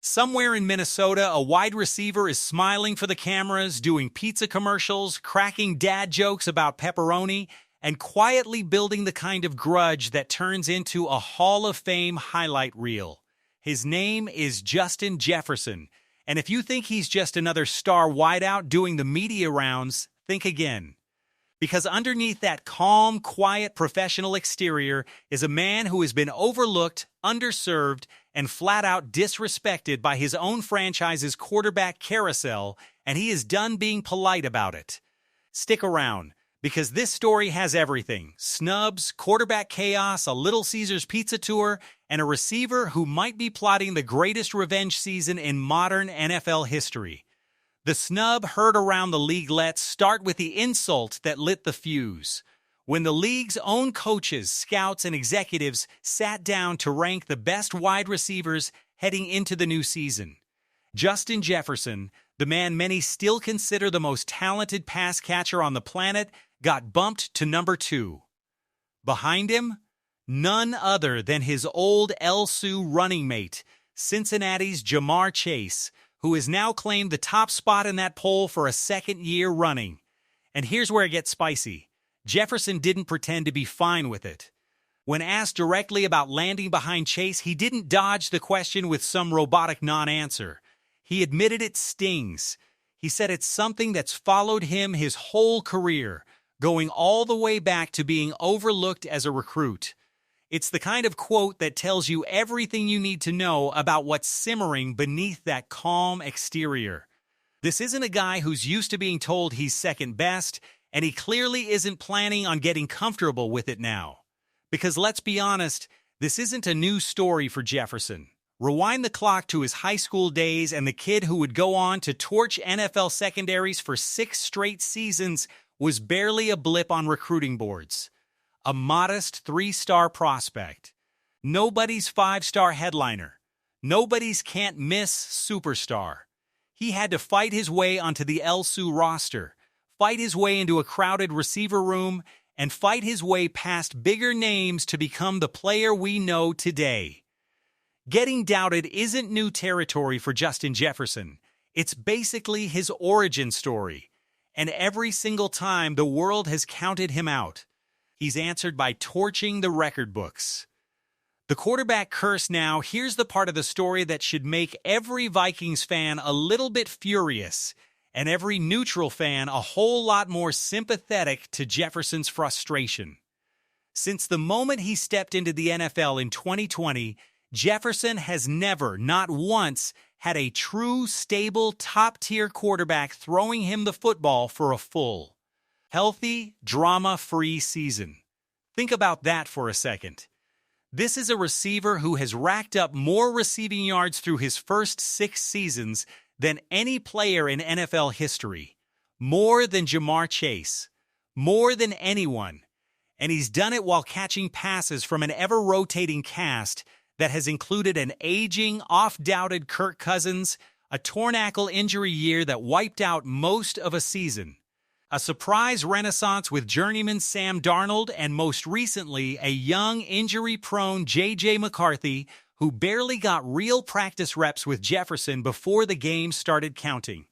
Somewhere in Minnesota, a wide receiver is smiling for the cameras, doing pizza commercials, cracking dad jokes about pepperoni, and quietly building the kind of grudge that turns into a Hall of Fame highlight reel. His name is Justin Jefferson, and if you think he's just another star wideout doing the media rounds, think again. Because underneath that calm, quiet, professional exterior is a man who has been overlooked, underserved, and flat-out disrespected by his own franchise's quarterback carousel, and he is done being polite about it. Stick around, because this story has everything: snubs, quarterback chaos, a Little Caesars pizza tour, and a receiver who might be plotting the greatest revenge season in modern NFL history. The snub heard around the league. Let's start with the insult that lit the fuse. When the league's own coaches, scouts, and executives sat down to rank the best wide receivers heading into the new season, Justin Jefferson, the man many still consider the most talented pass catcher on the planet, got bumped to number 2. Behind him, none other than his old LSU running mate, Cincinnati's Ja'Marr Chase, who has now claimed the top spot in that poll for a second year running. And here's where it gets spicy. Jefferson didn't pretend to be fine with it. When asked directly about landing behind Chase, he didn't dodge the question with some robotic non-answer. He admitted it stings. He said it's something that's followed him his whole career, going all the way back to being overlooked as a recruit. It's the kind of quote that tells you everything you need to know about what's simmering beneath that calm exterior. This isn't a guy who's used to being told he's second best, and he clearly isn't planning on getting comfortable with it now. Because let's be honest, this isn't a new story for Jefferson. Rewind the clock to his high school days, and the kid who would go on to torch NFL secondaries for 6 straight seasons was barely a blip on recruiting boards. A modest 3-star prospect. Nobody's 5-star headliner. Nobody's can't-miss superstar. He had to fight his way onto the LSU roster, fight his way into a crowded receiver room, and fight his way past bigger names to become the player we know today. Getting doubted isn't new territory for Justin Jefferson. It's basically his origin story. And every single time the world has counted him out, he's answered by torching the record books. The quarterback curse now, here's the part of the story that should make every Vikings fan a little bit furious, and every neutral fan a whole lot more sympathetic to Jefferson's frustration. Since the moment he stepped into the NFL in 2020, Jefferson has never, not once, had a true, stable, top-tier quarterback throwing him the football for a full, healthy, drama-free season. Think about that for a second. This is a receiver who has racked up more receiving yards through his first 6 seasons than any player in NFL history. More than Ja'Marr Chase. More than anyone. And he's done it while catching passes from an ever-rotating cast that has included an aging, oft-doubted Kirk Cousins, a torn ankle injury year that wiped out most of a season, a surprise renaissance with journeyman Sam Darnold, and most recently, a young, injury-prone J.J. McCarthy who barely got real practice reps with Jefferson before the game started counting.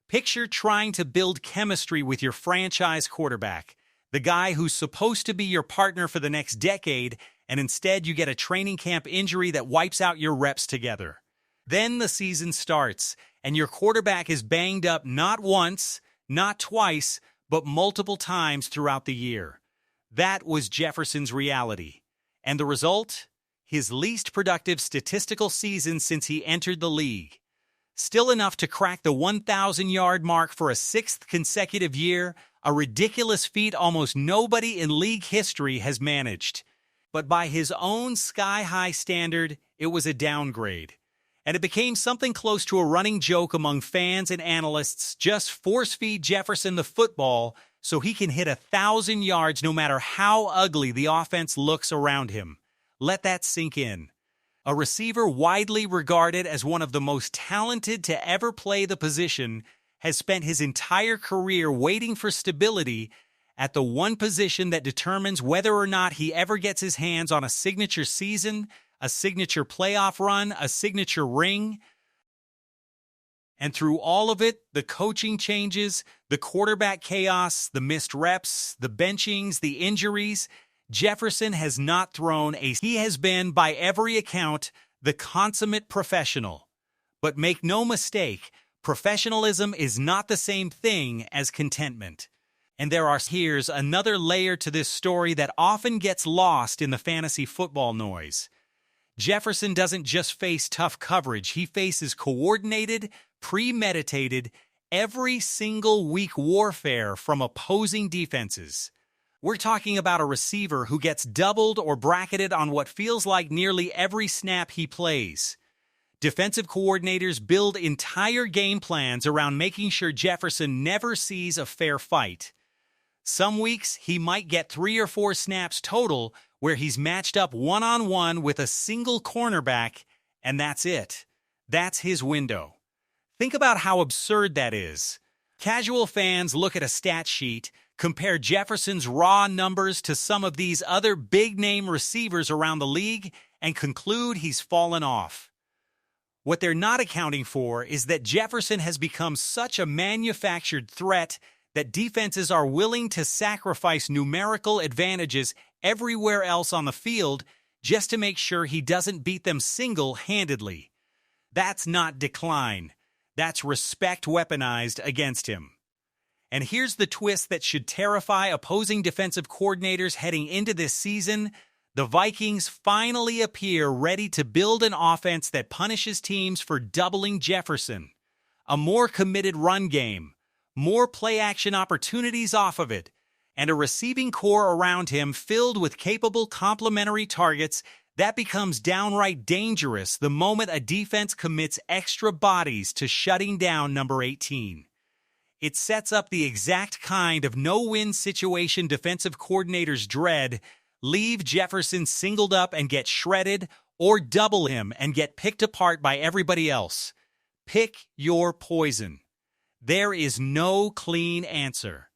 Picture trying to build chemistry with your franchise quarterback, the guy who's supposed to be your partner for the next decade, and instead you get a training camp injury that wipes out your reps together. Then the season starts, and your quarterback is banged up not once, not twice, but multiple times throughout the year. That was Jefferson's reality. And the result? His least productive statistical season since he entered the league. Still enough to crack the 1,000-yard mark for a 6th consecutive year, a ridiculous feat almost nobody in league history has managed. But by his own sky-high standard, it was a downgrade. And it became something close to a running joke among fans and analysts. Just force-feed Jefferson the football so he can hit 1,000 yards no matter how ugly the offense looks around him. Let that sink in. A receiver widely regarded as one of the most talented to ever play the position has spent his entire career waiting for stability at the one position that determines whether or not he ever gets his hands on a signature season, a signature playoff run, a signature ring. And through all of it, the coaching changes, the quarterback chaos, the missed reps, the benchings, the injuries, Jefferson has not thrown a... He has been, by every account, the consummate professional. But make no mistake, professionalism is not the same thing as contentment. And here's another layer to this story that often gets lost in the fantasy football noise. Jefferson doesn't just face tough coverage, he faces coordinated, premeditated, every single week warfare from opposing defenses. We're talking about a receiver who gets doubled or bracketed on what feels like nearly every snap he plays. Defensive coordinators build entire game plans around making sure Jefferson never sees a fair fight. Some weeks, he might get 3 or 4 snaps total where he's matched up one-on-one with a single cornerback, and that's it. That's his window. Think about how absurd that is. Casual fans look at a stat sheet, compare Jefferson's raw numbers to some of these other big-name receivers around the league, and conclude he's fallen off. What they're not accounting for is that Jefferson has become such a manufactured threat that defenses are willing to sacrifice numerical advantages everywhere else on the field just to make sure he doesn't beat them single-handedly. That's not decline. That's respect weaponized against him. And here's the twist that should terrify opposing defensive coordinators heading into this season. The Vikings finally appear ready to build an offense that punishes teams for doubling Jefferson. A more committed run game, more play-action opportunities off of it, and a receiving core around him filled with capable complementary targets that becomes downright dangerous the moment a defense commits extra bodies to shutting down number 18. It sets up the exact kind of no-win situation defensive coordinators dread: leave Jefferson singled up and get shredded, or double him and get picked apart by everybody else. Pick your poison. There is no clean answer.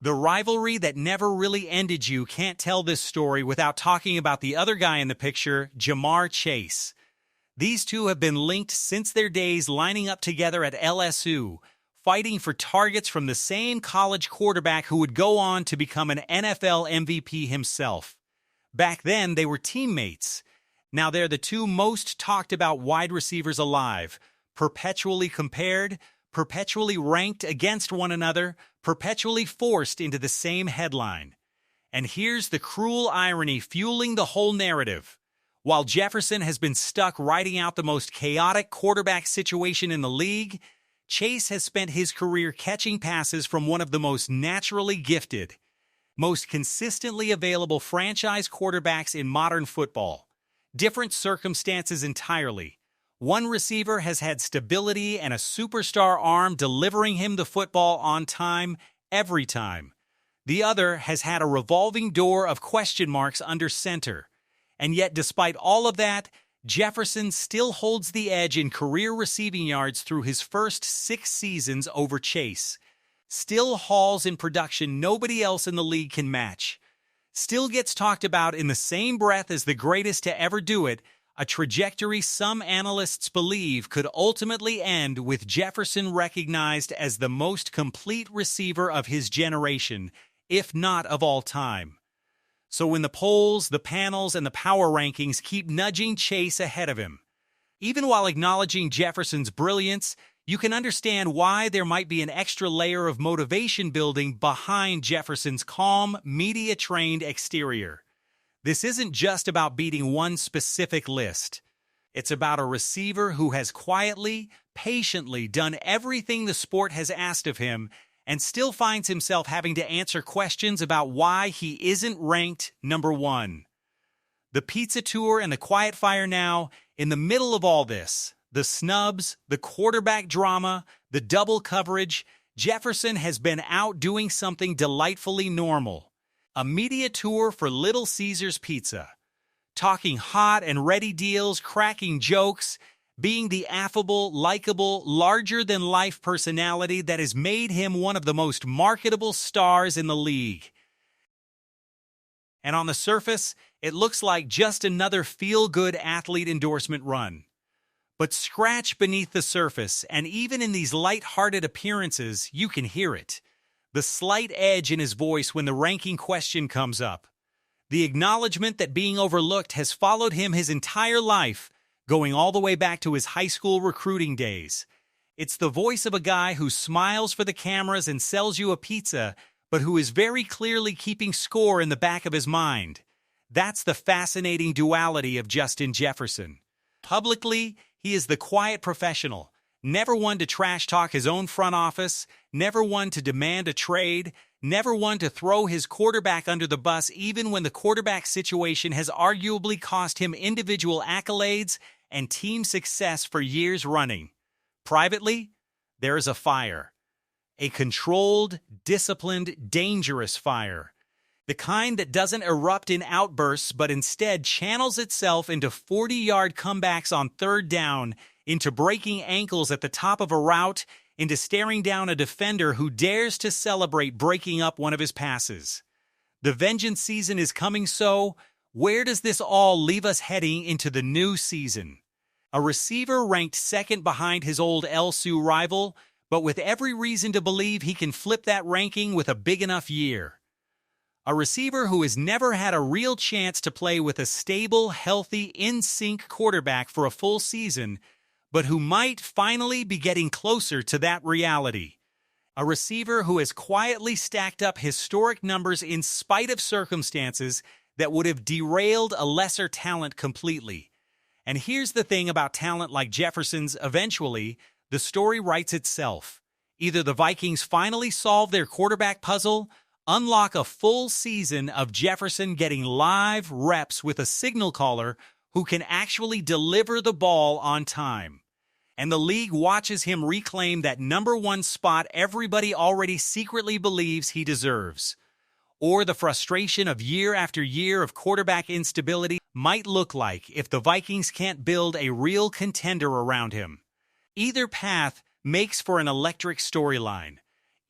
The rivalry that never really ended. You can't tell this story without talking about the other guy in the picture, Ja'Marr Chase. These two have been linked since their days lining up together at LSU, fighting for targets from the same college quarterback who would go on to become an NFL MVP himself. Back then, they were teammates. Now they're the two most talked about wide receivers alive, perpetually compared, perpetually ranked against one another, perpetually forced into the same headline. And here's the cruel irony fueling the whole narrative. While Jefferson has been stuck riding out the most chaotic quarterback situation in the league, Chase has spent his career catching passes from one of the most naturally gifted, most consistently available franchise quarterbacks in modern football. Different circumstances entirely. One receiver has had stability and a superstar arm delivering him the football on time, every time. The other has had a revolving door of question marks under center. And yet, despite all of that, Jefferson still holds the edge in career receiving yards through his first 6 seasons over Chase. Still hauls in production nobody else in the league can match. Still gets talked about in the same breath as the greatest to ever do it, a trajectory some analysts believe could ultimately end with Jefferson recognized as the most complete receiver of his generation, if not of all time. So when the polls, the panels, and the power rankings keep nudging Chase ahead of him, even while acknowledging Jefferson's brilliance, you can understand why there might be an extra layer of motivation building behind Jefferson's calm, media-trained exterior. This isn't just about beating one specific list. It's about a receiver who has quietly, patiently done everything the sport has asked of him and still finds himself having to answer questions about why he isn't ranked number 1. The pizza tour and the quiet fire now, in the middle of all this, the snubs, the quarterback drama, the double coverage, Jefferson has been out doing something delightfully normal. A media tour for Little Caesars Pizza. Talking hot and ready deals, cracking jokes, being the affable, likable, larger-than-life personality that has made him one of the most marketable stars in the league. And on the surface, it looks like just another feel-good athlete endorsement run. But scratch beneath the surface, and even in these light-hearted appearances, you can hear it. The slight edge in his voice when the ranking question comes up. The acknowledgement that being overlooked has followed him his entire life, going all the way back to his high school recruiting days. It's the voice of a guy who smiles for the cameras and sells you a pizza, but who is very clearly keeping score in the back of his mind. That's the fascinating duality of Justin Jefferson. Publicly, he is the quiet professional, never one to trash talk his own front office, never one to demand a trade, never one to throw his quarterback under the bus even when the quarterback situation has arguably cost him individual accolades and team success for years running. Privately, there is a fire. A controlled, disciplined, dangerous fire. The kind that doesn't erupt in outbursts but instead channels itself into 40-yard comebacks on third down, into breaking ankles at the top of a route, into staring down a defender who dares to celebrate breaking up one of his passes. The vengeance season is coming, so where does this all leave us heading into the new season? A receiver ranked second behind his old LSU rival, but with every reason to believe he can flip that ranking with a big enough year. A receiver who has never had a real chance to play with a stable, healthy, in-sync quarterback for a full season, but who might finally be getting closer to that reality. A receiver who has quietly stacked up historic numbers in spite of circumstances that would have derailed a lesser talent completely. And here's the thing about talent like Jefferson's: eventually, the story writes itself. Either the Vikings finally solve their quarterback puzzle, unlock a full season of Jefferson getting live reps with a signal caller who can actually deliver the ball on time, and the league watches him reclaim that number one spot everybody already secretly believes he deserves. Or the frustration of year after year of quarterback instability might look like if the Vikings can't build a real contender around him. Either path makes for an electric storyline.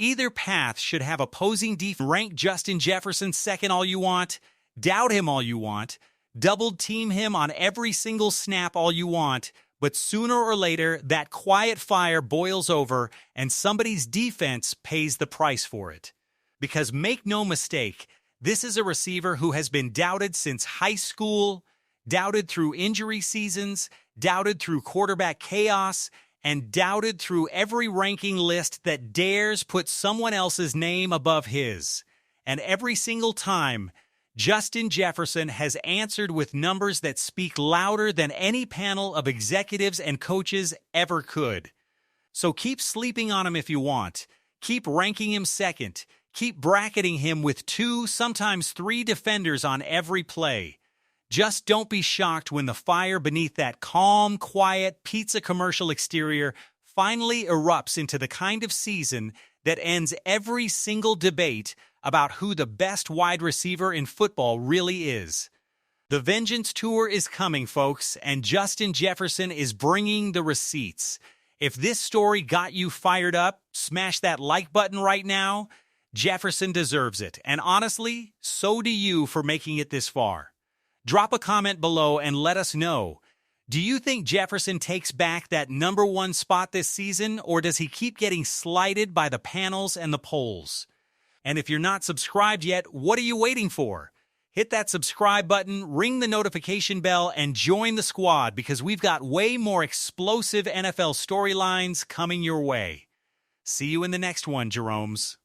Either path should have opposing defense. Rank Justin Jefferson second all you want, doubt him all you want, double team him on every single snap all you want, but sooner or later that quiet fire boils over and somebody's defense pays the price for it. Because make no mistake, this is a receiver who has been doubted since high school, doubted through injury seasons, doubted through quarterback chaos, and doubted through every ranking list that dares put someone else's name above his. And every single time, Justin Jefferson has answered with numbers that speak louder than any panel of executives and coaches ever could. So keep sleeping on him if you want. Keep ranking him second. Keep bracketing him with 2, sometimes 3 defenders on every play. Just don't be shocked when the fire beneath that calm, quiet pizza commercial exterior finally erupts into the kind of season that ends every single debate about who the best wide receiver in football really is. The Vengeance Tour is coming, folks, and Justin Jefferson is bringing the receipts. If this story got you fired up, smash that like button right now. Jefferson deserves it, and honestly, so do you for making it this far. Drop a comment below and let us know. Do you think Jefferson takes back that number one spot this season, or does he keep getting slighted by the panels and the polls? And if you're not subscribed yet, what are you waiting for? Hit that subscribe button, ring the notification bell, and join the squad because we've got way more explosive NFL storylines coming your way. See you in the next one, Jeromes.